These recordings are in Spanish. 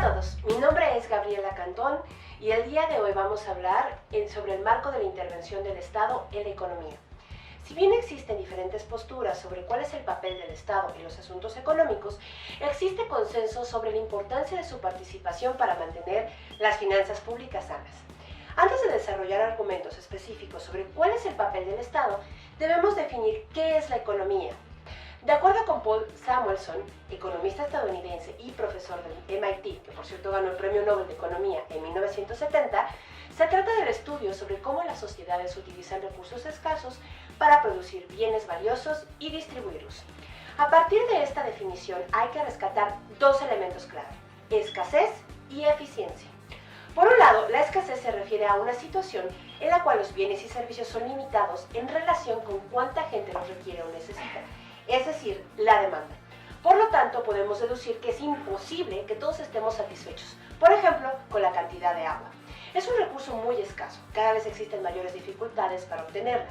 a todos, mi nombre es Gabriela Cantón y el día de hoy vamos a hablar sobre el marco de la intervención del Estado en la economía. Si bien existen diferentes posturas sobre cuál es el papel del Estado en los asuntos económicos, existe consenso sobre la importancia de su participación para mantener las finanzas públicas sanas. Antes de desarrollar argumentos específicos sobre cuál es el papel del Estado, debemos definir qué es la economía. De acuerdo con Paul Samuelson, economista estadounidense y profesor del MIT, que por cierto ganó el Premio Nobel de Economía en 1970, se trata del estudio sobre cómo las sociedades utilizan recursos escasos para producir bienes valiosos y distribuirlos. A partir de esta definición hay que rescatar dos elementos clave: escasez y eficiencia. Por un lado, la escasez se refiere a una situación en la cual los bienes y servicios son limitados en relación con cuánta gente los requiere o necesita, es decir, la demanda. Por lo tanto, podemos deducir que es imposible que todos estemos satisfechos, por ejemplo, con la cantidad de agua. Es un recurso muy escaso, cada vez existen mayores dificultades para obtenerla.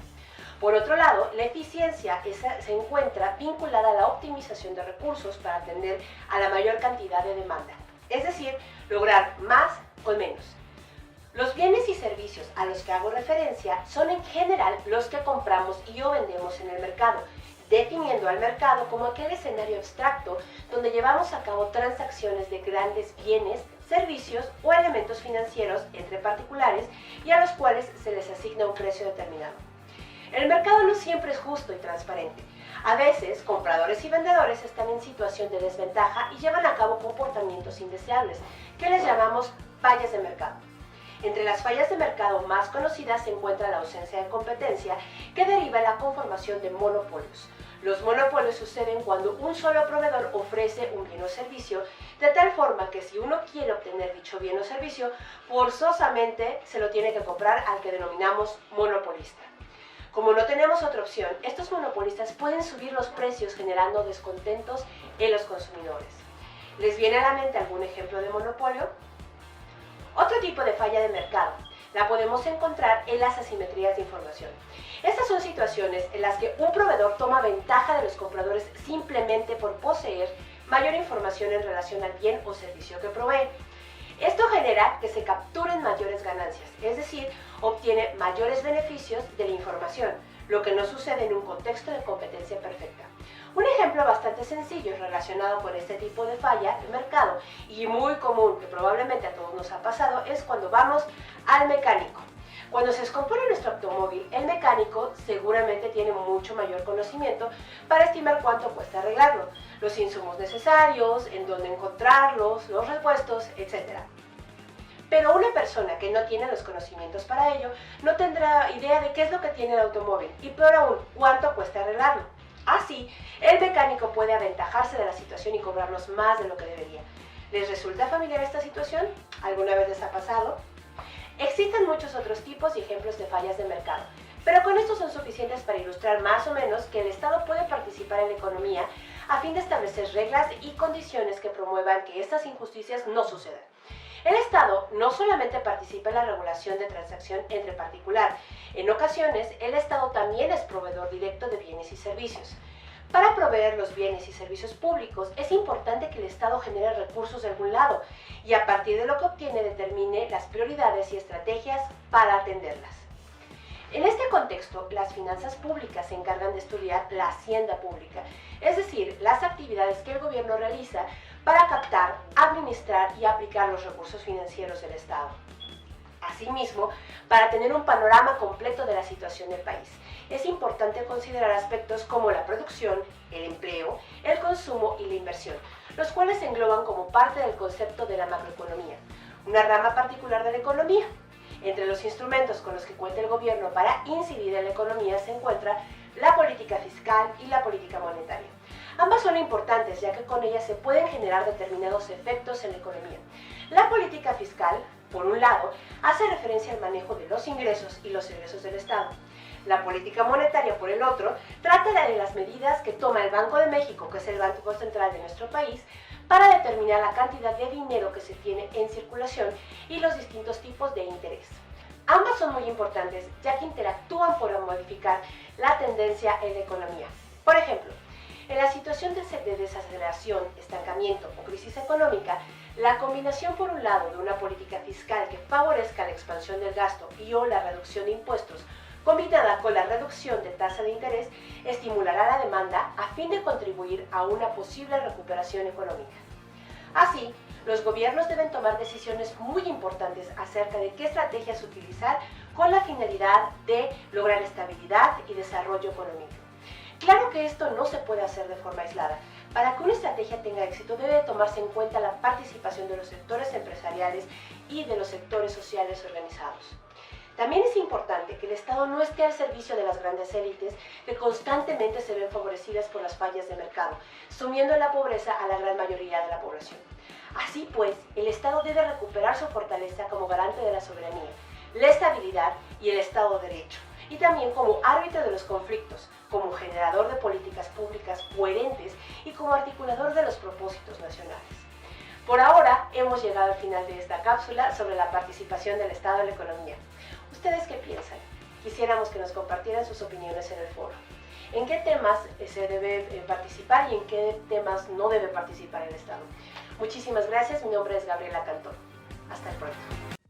Por otro lado, la eficiencia se encuentra vinculada a la optimización de recursos para atender a la mayor cantidad de demanda, es decir, lograr más con menos. Los bienes y servicios a los que hago referencia son en general los que compramos y o vendemos en el mercado, definiendo al mercado como aquel escenario abstracto donde llevamos a cabo transacciones de grandes bienes, servicios o elementos financieros entre particulares y a los cuales se les asigna un precio determinado. El mercado no siempre es justo y transparente. A veces, compradores y vendedores están en situación de desventaja y llevan a cabo comportamientos indeseables, que les llamamos fallas de mercado. Entre las fallas de mercado más conocidas se encuentra la ausencia de competencia, que deriva de la conformación de monopolios. Los monopolios suceden cuando un solo proveedor ofrece un bien o servicio, de tal forma que si uno quiere obtener dicho bien o servicio, forzosamente se lo tiene que comprar al que denominamos monopolista. Como no tenemos otra opción, estos monopolistas pueden subir los precios generando descontentos en los consumidores. ¿Les viene a la mente algún ejemplo de monopolio? Otro tipo de falla de mercado la podemos encontrar en las asimetrías de información. Estas son situaciones en las que un proveedor toma ventaja de los compradores simplemente por poseer mayor información en relación al bien o servicio que provee. Esto genera que se capturen mayores ganancias, es decir, obtiene mayores beneficios de la información, lo que no sucede en un contexto de competencia perfecta. Un ejemplo bastante sencillo relacionado con este tipo de falla de mercado y muy común, que probablemente a todos nos ha pasado, es cuando vamos al mecánico. Cuando se descompone nuestro automóvil, el mecánico seguramente tiene mucho mayor conocimiento para estimar cuánto cuesta arreglarlo, los insumos necesarios, en dónde encontrarlos, los repuestos, etc. Pero una persona que no tiene los conocimientos para ello no tendrá idea de qué es lo que tiene el automóvil y peor aún, cuánto cuesta arreglarlo. Así, el mecánico puede aventajarse de la situación y cobrarnos más de lo que debería. ¿Les resulta familiar esta situación? ¿Alguna vez les ha pasado? Existen muchos otros tipos y ejemplos de fallas de mercado, pero con estos son suficientes para ilustrar más o menos que el Estado puede participar en la economía a fin de establecer reglas y condiciones que promuevan que estas injusticias no sucedan. El Estado no solamente participa en la regulación de transacción entre particular, en ocasiones el Estado también es proveedor directo de bienes y servicios. Para proveer los bienes y servicios públicos es importante que el Estado genere recursos de algún lado y a partir de lo que obtiene determine las prioridades y estrategias para atenderlas. En este contexto, las finanzas públicas se encargan de estudiar la hacienda pública, es decir, las actividades que el gobierno realiza para captar, administrar y aplicar los recursos financieros del Estado. Asimismo, para tener un panorama completo de la situación del país, es importante considerar aspectos como la producción, el empleo, el consumo y la inversión, los cuales se engloban como parte del concepto de la macroeconomía, una rama particular de la economía. Entre los instrumentos con los que cuenta el gobierno para incidir en la economía se encuentra la política fiscal y la política monetaria. Ambas son importantes ya que con ellas se pueden generar determinados efectos en la economía. La política fiscal, por un lado, hace referencia al manejo de los ingresos y los egresos del Estado. La política monetaria, por el otro, trata de las medidas que toma el Banco de México, que es el banco central de nuestro país, para determinar la cantidad de dinero que se tiene en circulación y los distintos tipos de interés. Ambas son muy importantes ya que interactúan para modificar la tendencia en la economía. Por ejemplo, en la situación situación de desaceleración, estancamiento o crisis económica, la combinación por un lado de una política fiscal que favorezca la expansión del gasto y o la reducción de impuestos, combinada con la reducción de tasa de interés, estimulará la demanda a fin de contribuir a una posible recuperación económica. Así, los gobiernos deben tomar decisiones muy importantes acerca de qué estrategias utilizar con la finalidad de lograr estabilidad y desarrollo económico. Claro que esto no se puede hacer de forma aislada. Para que una estrategia tenga éxito debe tomarse en cuenta la participación de los sectores empresariales y de los sectores sociales organizados. También es importante que el Estado no esté al servicio de las grandes élites que constantemente se ven favorecidas por las fallas de mercado, sumiendo en la pobreza a la gran mayoría de la población. Así pues, el Estado debe recuperar su fortaleza como garante de la soberanía, la estabilidad y el Estado de Derecho, y también como árbitro de los conflictos, como generador de políticas públicas coherentes y como articulador de los propósitos nacionales. Por ahora, hemos llegado al final de esta cápsula sobre la participación del Estado en la economía. ¿Ustedes qué piensan? Quisiéramos que nos compartieran sus opiniones en el foro. ¿En qué temas se debe participar y en qué temas no debe participar el Estado? Muchísimas gracias, mi nombre es Gabriela Cantón. Hasta el próximo.